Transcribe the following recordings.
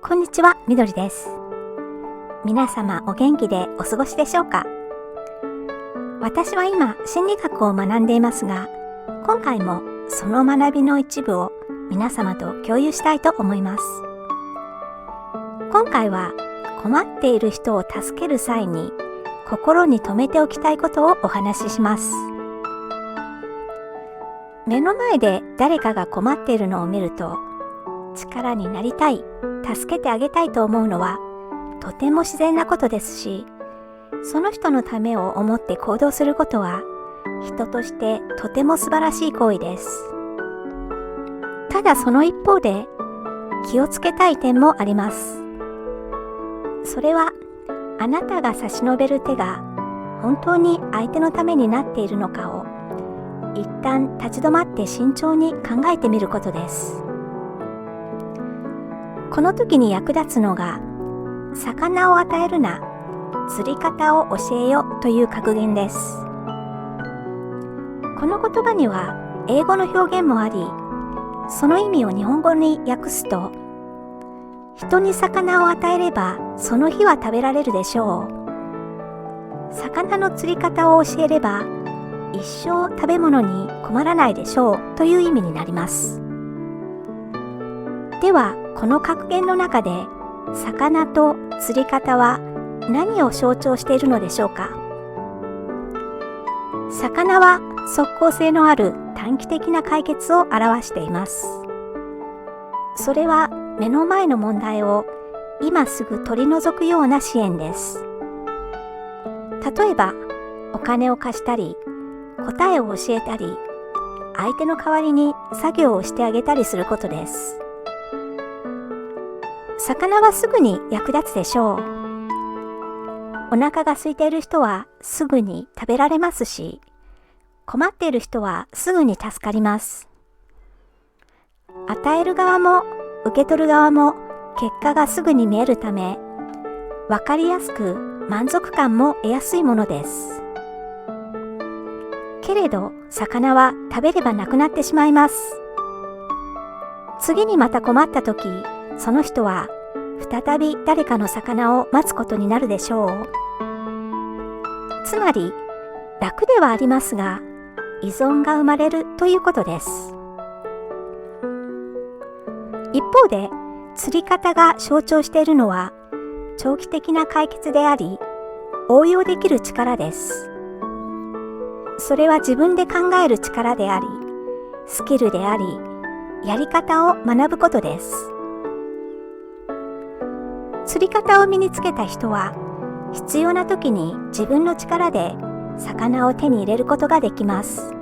こんにちは、みどりです。皆様お元気でお過ごしでしょうか？私は今、心理学を学んでいますが、今回もその学びの一部を皆様と共有したいと思います。今回は困っている人を助ける際に心に留めておきたいことをお話しします。目の前で誰かが困っているのを見ると、力になりたい、助けてあげたいと思うのはとても自然なことですし、その人のためを思って行動することは人としてとても素晴らしい行為です。ただその一方で気をつけたい点もあります。それはあなたが差し伸べる手が本当に相手のためになっているのかを一旦立ち止まって慎重に考えてみることです。この時に役立つのが、魚を与えるな、釣り方を教えよという格言です。この言葉には英語の表現もあり、その意味を日本語に訳すと、人に魚を与えればその日は食べられるでしょう。魚の釣り方を教えれば一生食べ物に困らないでしょうという意味になります。では、この格言の中で魚と釣り方は何を象徴しているのでしょうか？魚は即効性のある短期的な解決を表しています。それは目の前の問題を今すぐ取り除くような支援です。例えば、お金を貸したり、答えを教えたり、相手の代わりに作業をしてあげたりすることです。魚はすぐに役立つでしょう。お腹が空いている人はすぐに食べられますし、困っている人はすぐに助かります。与える側も受け取る側も結果がすぐに見えるため、わかりやすく満足感も得やすいものです。けれど、魚は食べればなくなってしまいます。次にまた困ったとき、その人は再び誰かの魚を待つことになるでしょう。つまり、楽ではありますが、依存が生まれるということです。一方で、釣り方が象徴しているのは、長期的な解決であり、応用できる力です。それは自分で考える力であり、スキルであり、やり方を学ぶことです。釣り方を身につけた人は、必要な時に自分の力で魚を手に入れることができます。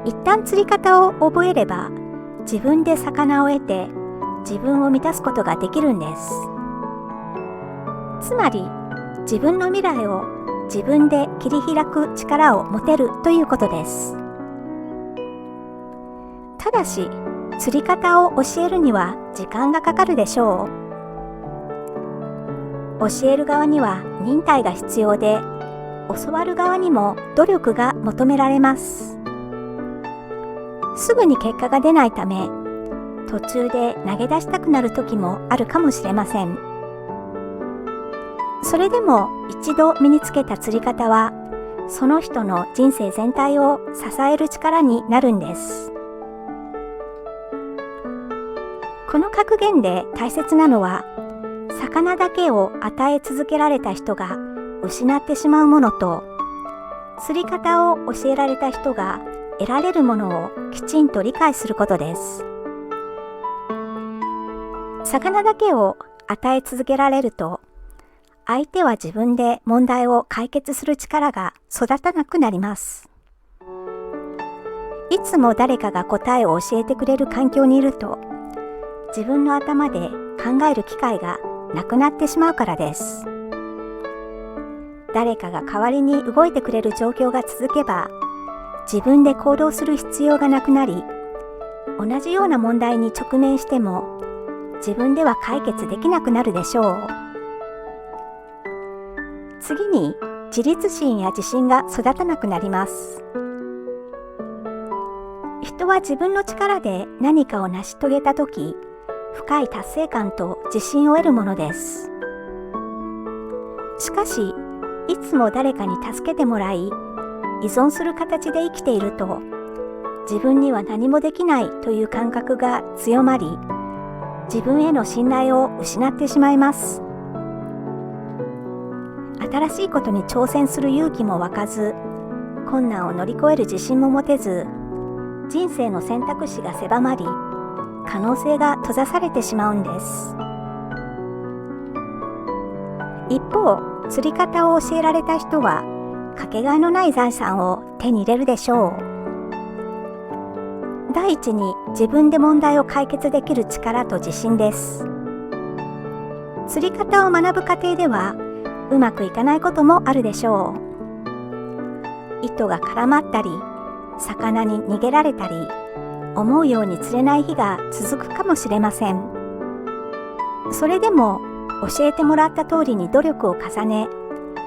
一旦釣り方を覚えれば、自分で魚を得て自分を満たすことができるんです。つまり、自分の未来を自分で切り開く力を持てるということです。ただし、釣り方を教えるには時間がかかるでしょう。教える側には忍耐が必要で、教わる側にも努力が求められます。すぐに結果が出ないため、途中で投げ出したくなる時もあるかもしれません。それでも一度身につけた釣り方は、その人の人生全体を支える力になるんです。この格言で大切なのは、魚だけを与え続けられた人が失ってしまうものと、釣り方を教えられた人が得られるものをきちんと理解することです。魚だけを与え続けられると、相手は自分で問題を解決する力が育たなくなります。いつも誰かが答えを教えてくれる環境にいると、自分の頭で考える機会がなくなってしまうからです。誰かが代わりに動いてくれる状況が続けば、自分で行動する必要がなくなり、同じような問題に直面しても、自分では解決できなくなるでしょう。次に、自立心や自信が育たなくなります。人は自分の力で何かを成し遂げたとき、深い達成感と自信を得るものです。しかし、いつも誰かに助けてもらい、依存する形で生きていると、自分には何もできないという感覚が強まり、自分への信頼を失ってしまいます。新しいことに挑戦する勇気も湧かず、困難を乗り越える自信も持てず、人生の選択肢が狭まり、可能性が閉ざされてしまうんです。一方、釣り方を教えられた人は、かけがえのない財産を手に入れるでしょう。第一に、自分で問題を解決できる力と自信です。釣り方を学ぶ過程では、うまくいかないこともあるでしょう。糸が絡まったり、魚に逃げられたり、思うように釣れない日が続くかもしれません。それでも教えてもらった通りに努力を重ね、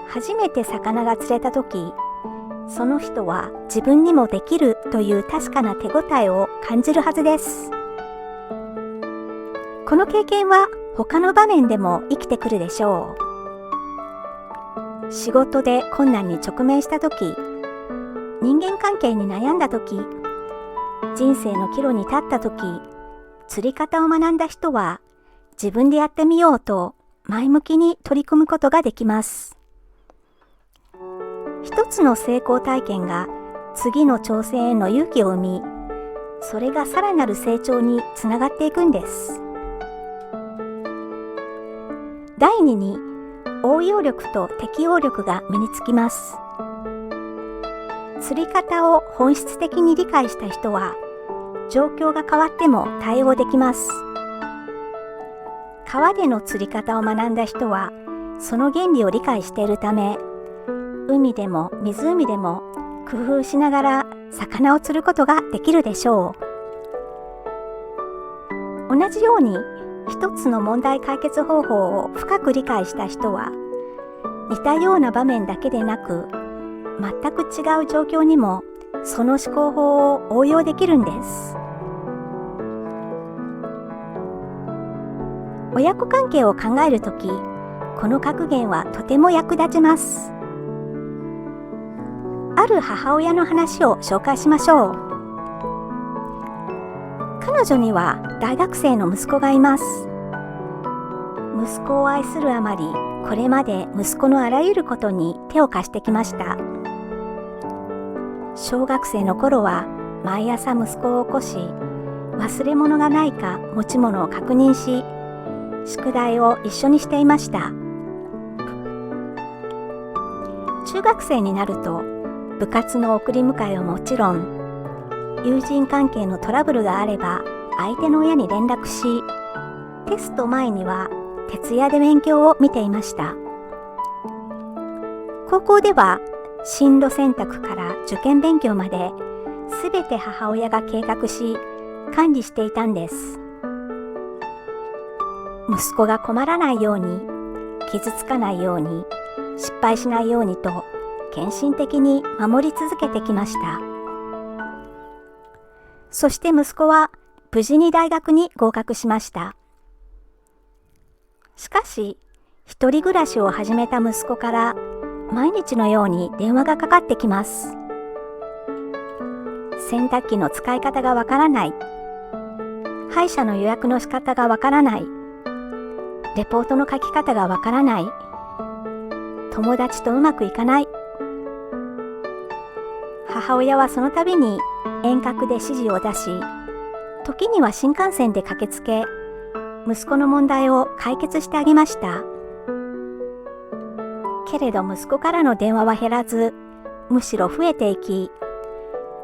初めて魚が釣れた時、その人は自分にもできるという確かな手応えを感じるはずです。この経験は他の場面でも生きてくるでしょう。仕事で困難に直面した時、人間関係に悩んだ時、人生の岐路に立った時、釣り方を学んだ人は自分でやってみようと前向きに取り組むことができます。一つの成功体験が次の挑戦への勇気を生み、それがさらなる成長につながっていくんです。第二に、応用力と適応力が身につきます。釣り方を本質的に理解した人は、状況が変わっても対応できます。川での釣り方を学んだ人は、その原理を理解しているため、海でも湖でも工夫しながら魚を釣ることができるでしょう。同じように、一つの問題解決方法を深く理解した人は、似たような場面だけでなく、全く違う状況にもその思考法を応用できるんです。親子関係を考えるとき、この格言はとても役立ちます。ある母親の話を紹介しましょう。彼女には大学生の息子がいます。息子を愛するあまり、これまで息子のあらゆることに手を貸してきました。小学生の頃は毎朝息子を起こし、忘れ物がないか持ち物を確認し、宿題を一緒にしていました。中学生になると、部活の送り迎えはもちろん、友人関係のトラブルがあれば相手の親に連絡し、テスト前には徹夜で勉強を見ていました。高校では進路選択から受験勉強まで、すべて母親が計画し、管理していたんです。息子が困らないように、傷つかないように、失敗しないようにと、献身的に守り続けてきました。そして息子は無事に大学に合格しました。しかし、一人暮らしを始めた息子から毎日のように電話がかかってきます。洗濯機の使い方がわからない。歯医者の予約の仕方がわからない。レポートの書き方がわからない。友達とうまくいかない。母親はその度に遠隔で指示を出し、時には新幹線で駆けつけ、息子の問題を解決してあげました。けれど息子からの電話は減らず、むしろ増えていき、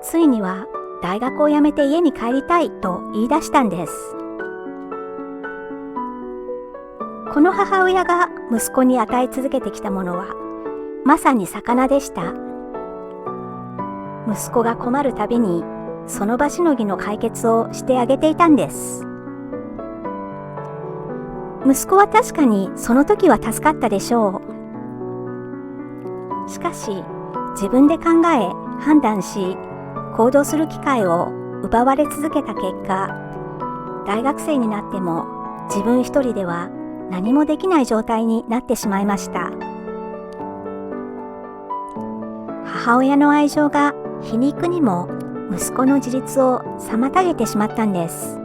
ついには大学を辞めて家に帰りたいと言い出したんです。この母親が息子に与え続けてきたものは、まさに魚でした。息子が困るたびに、その場しのぎの解決をしてあげていたんです。息子は確かにその時は助かったでしょう。しかし、自分で考え、判断し、行動する機会を奪われ続けた結果、大学生になっても自分一人では何もできない状態になってしまいました。母親の愛情が皮肉にも息子の自立を妨げてしまったんです。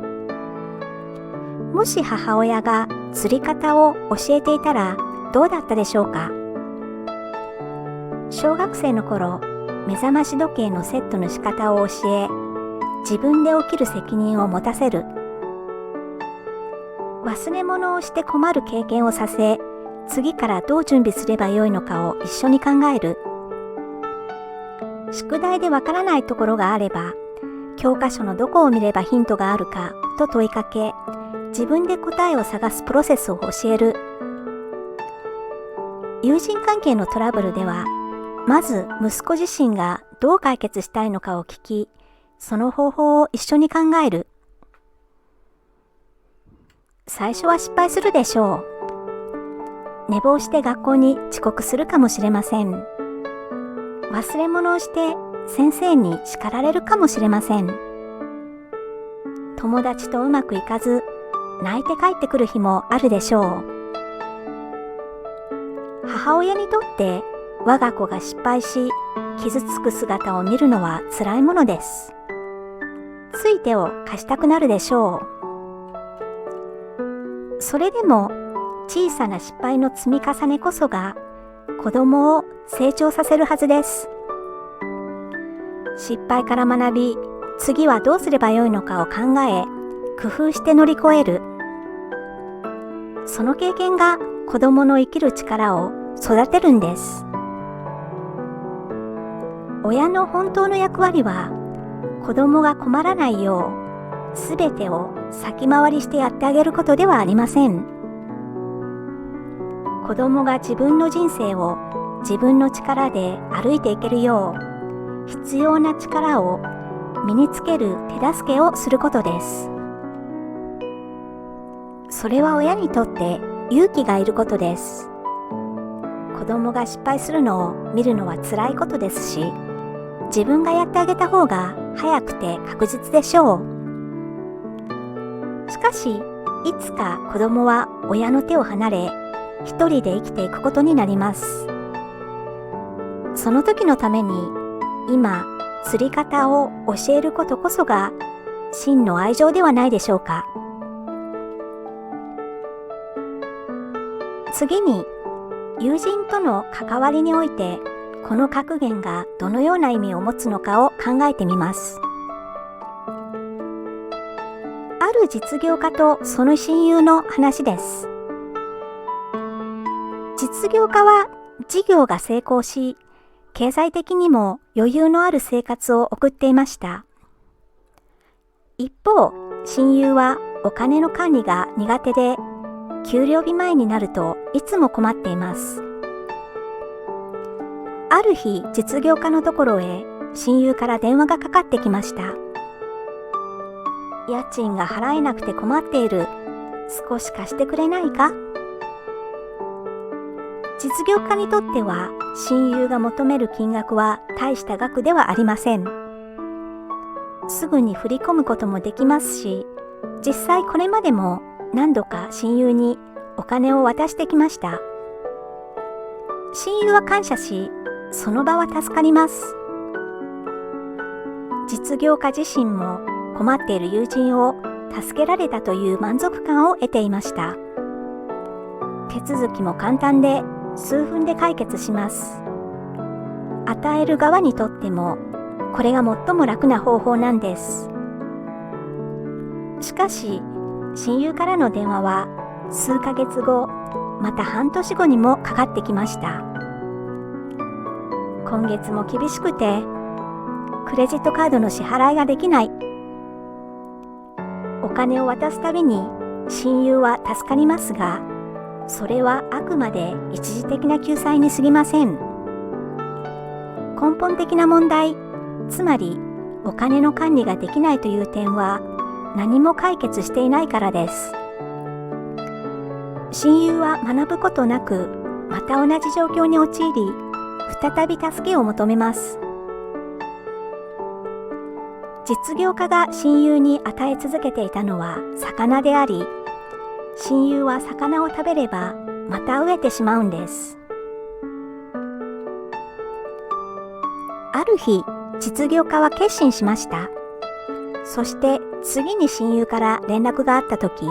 もし母親が釣り方を教えていたらどうだったでしょうか。小学生の頃、目覚まし時計のセットの仕方を教え、自分で起きる責任を持たせる。忘れ物をして困る経験をさせ、次からどう準備すればよいのかを一緒に考える。宿題でわからないところがあれば、教科書のどこを見ればヒントがあるかと問いかけ、自分で答えを探すプロセスを教える。友人関係のトラブルでは、まず息子自身がどう解決したいのかを聞き、その方法を一緒に考える。最初は失敗するでしょう。寝坊して学校に遅刻するかもしれません。忘れ物をして先生に叱られるかもしれません。友達とうまくいかず、泣いて帰ってくる日もあるでしょう。母親にとって我が子が失敗し、傷つく姿を見るのは辛いものです。つい手を貸したくなるでしょう。それでも小さな失敗の積み重ねこそが子供を成長させるはずです。失敗から学び、次はどうすればよいのかを考え、工夫して乗り越える。その経験が子供の生きる力を育てるんです。親の本当の役割は、子供が困らないよう、すべてを先回りしてやってあげることではありません。子供が自分の人生を自分の力で歩いていけるよう、必要な力を身につける手助けをすることです。それは親にとって勇気がいることです。子供が失敗するのを見るのは辛いことですし、自分がやってあげた方が早くて確実でしょう。しかし、いつか子供は親の手を離れ、一人で生きていくことになります。その時のために、今、釣り方を教えることこそが真の愛情ではないでしょうか。次に、友人との関わりにおいて、この格言がどのような意味を持つのかを考えてみます。ある実業家とその親友の話です。実業家は事業が成功し、経済的にも余裕のある生活を送っていました。一方、親友はお金の管理が苦手で、給料日前になるといつも困っています。ある日、実業家のところへ親友から電話がかかってきました。家賃が払えなくて困っている。少し貸してくれないか？実業家にとっては親友が求める金額は大した額ではありません。すぐに振り込むこともできますし、実際これまでも何度か親友にお金を渡してきました。親友は感謝し、その場は助かります。実業家自身も困っている友人を助けられたという満足感を得ていました。手続きも簡単で数分で解決します。与える側にとってもこれが最も楽な方法なんです。しかし、親友からの電話は数ヶ月後、また半年後にもかかってきました。今月も厳しくて、クレジットカードの支払いができない。お金を渡すたびに親友は助かりますが、それはあくまで一時的な救済に過ぎません。根本的な問題、つまりお金の管理ができないという点は何も解決していないからです。親友は学ぶことなく、また同じ状況に陥り、再び助けを求めます。実業家が親友に与え続けていたのは魚であり、親友は魚を食べればまた飢えてしまうんです。ある日、実業家は決心しました。そして次に親友から連絡があったとき、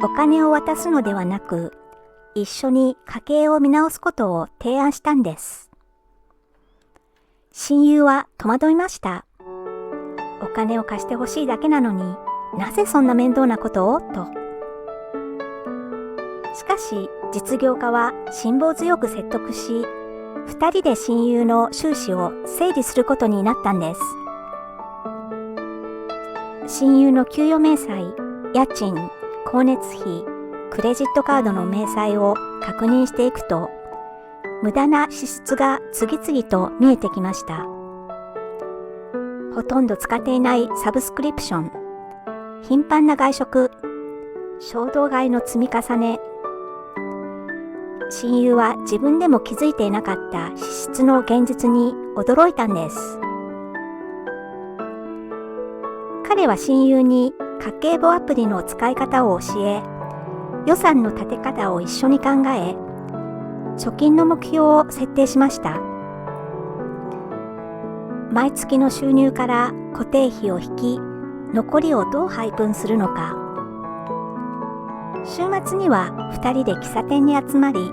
お金を渡すのではなく、一緒に家計を見直すことを提案したんです。親友は戸惑いました。お金を貸してほしいだけなのになぜそんな面倒なことをと。しかし実業家は辛抱強く説得し、2人で親友の収支を整理することになったんです。親友の給与明細、家賃、光熱費、クレジットカードの明細を確認していくと、無駄な支出が次々と見えてきました。ほとんど使っていないサブスクリプション、頻繁な外食、衝動買いの積み重ね。親友は自分でも気づいていなかった支出の現実に驚いたんです。彼は親友に家計簿アプリの使い方を教え、予算の立て方を一緒に考え、貯金の目標を設定しました。毎月の収入から固定費を引き、残りをどう配分するのか。週末には2人で喫茶店に集まり、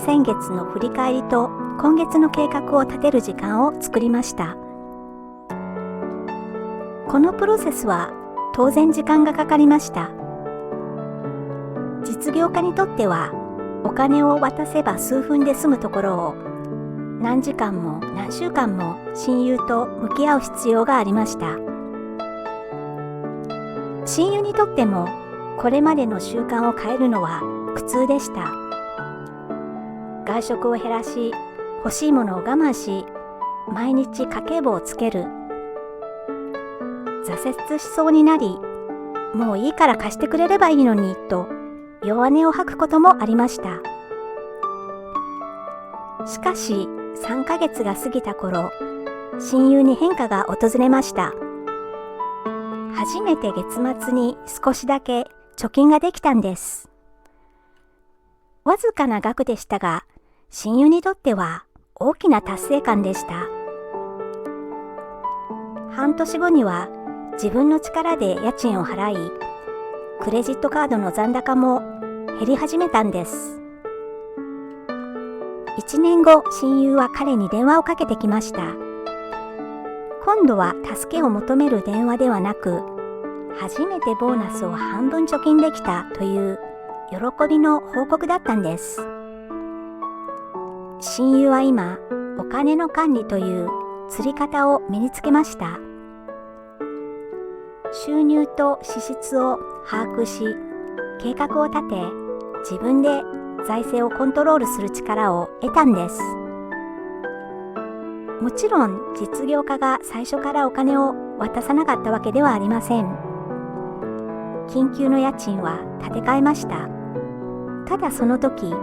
先月の振り返りと今月の計画を立てる時間を作りました。このプロセスは当然時間がかかりました。実業家にとってはお金を渡せば数分で済むところを何時間も何週間も親友と向き合う必要がありました。親友にとってもこれまでの習慣を変えるのは苦痛でした。外食を減らし、欲しいものを我慢し、毎日家計簿をつける。挫折しそうになり、もういいから貸してくれればいいのにと弱音を吐くこともありました。しかし3ヶ月が過ぎた頃、親友に変化が訪れました。初めて月末に少しだけ貯金ができたんです。わずかな額でしたが、親友にとっては大きな達成感でした。半年後には自分の力で家賃を払い、クレジットカードの残高も減り始めたんです。1年後、親友は彼に電話をかけてきました。今度は助けを求める電話ではなく、初めてボーナスを半分貯金できたという喜びの報告だったんです。親友は今、お金の管理という釣り方を身につけました。収入と支出を把握し、計画を立て、自分で財政をコントロールする力を得たんです。もちろん実業家が最初からお金を渡さなかったわけではありません。緊急の家賃は立て替えました。ただその時、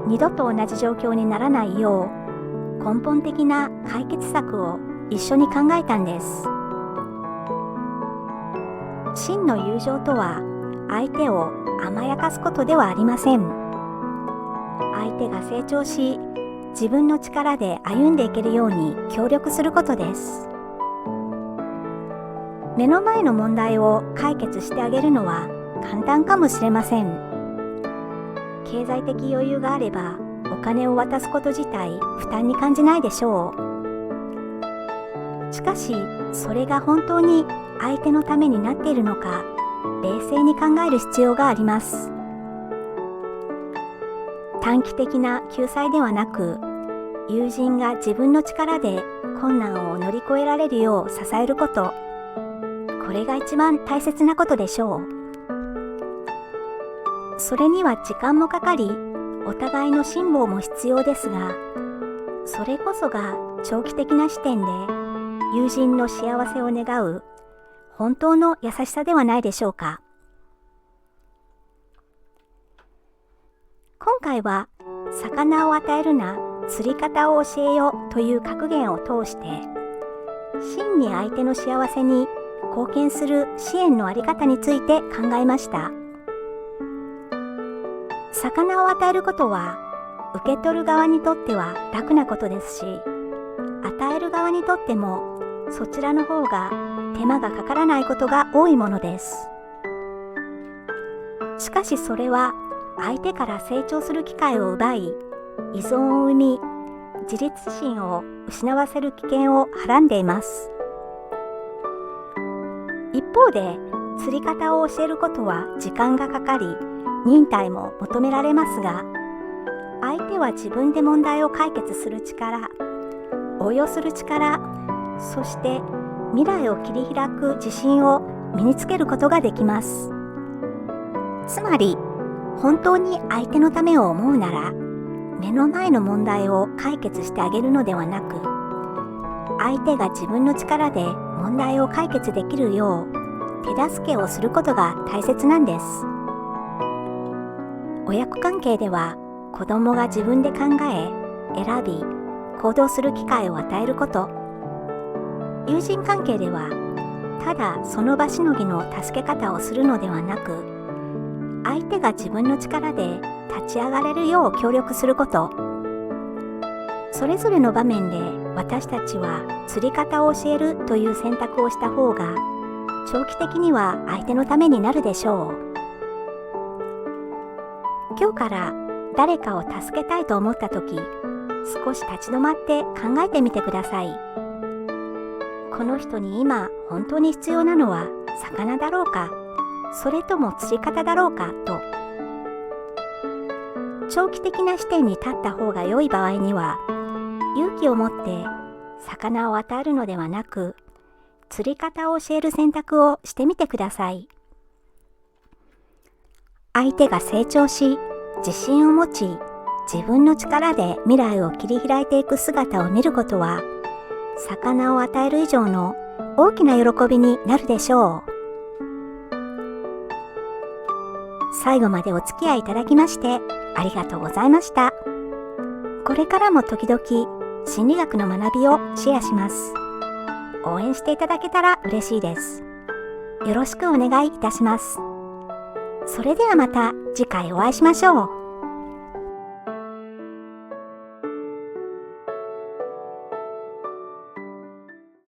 二度と同じ状況にならないよう根本的な解決策を一緒に考えたんです。真の友情とは相手を甘やかすことではありません。相手が成長し、自分の力で歩んでいけるように協力することです。目の前の問題を解決してあげるのは簡単かもしれません。経済的余裕があればお金を渡すこと自体負担に感じないでしょう。しかし、それが本当に相手のためになっているのか、冷静に考える必要があります。短期的な救済ではなく、友人が自分の力で困難を乗り越えられるよう支えること、これが一番大切なことでしょう。それには時間もかかり、お互いの辛抱も必要ですが、それこそが長期的な視点で友人の幸せを願う本当の優しさではないでしょうか。今回は魚を与えるな、釣り方を教えよという格言を通して、真に相手の幸せに貢献する支援のあり方について考えました。魚を与えることは受け取る側にとっては楽なことですし、与える側にとってもそちらの方が手間がかからないことが多いものです。しかしそれは相手から成長する機会を奪い、依存を生み、自立心を失わせる危険をはらんでいます。一方で、釣り方を教えることは時間がかかり、忍耐も求められますが、相手は自分で問題を解決する力、応用する力、そして未来を切り開く自信を身につけることができます。つまり、本当に相手のためを思うなら、目の前の問題を解決してあげるのではなく、相手が自分の力で問題を解決できるよう手助けをすることが大切なんです。親子関係では、子供が自分で考え、選び、行動する機会を与えること。友人関係では、ただその場しのぎの助け方をするのではなく、相手が自分の力で立ち上がれるよう協力すること。それぞれの場面で私たちは釣り方を教えるという選択をした方が、長期的には相手のためになるでしょう。今日から誰かを助けたいと思ったとき、少し立ち止まって考えてみてください。この人に今本当に必要なのは魚だろうか、それとも釣り方だろうかと。長期的な視点に立った方が良い場合には、勇気を持って魚を与えるのではなく、釣り方を教える選択をしてみてください。相手が成長し、自信を持ち、自分の力で未来を切り開いていく姿を見ることは、魚を与える以上の大きな喜びになるでしょう。最後までお付き合いいただきましてありがとうございました。これからも時々心理学の学びをシェアします。応援していただけたら嬉しいです。よろしくお願いいたします。それではまた次回お会いしましょう。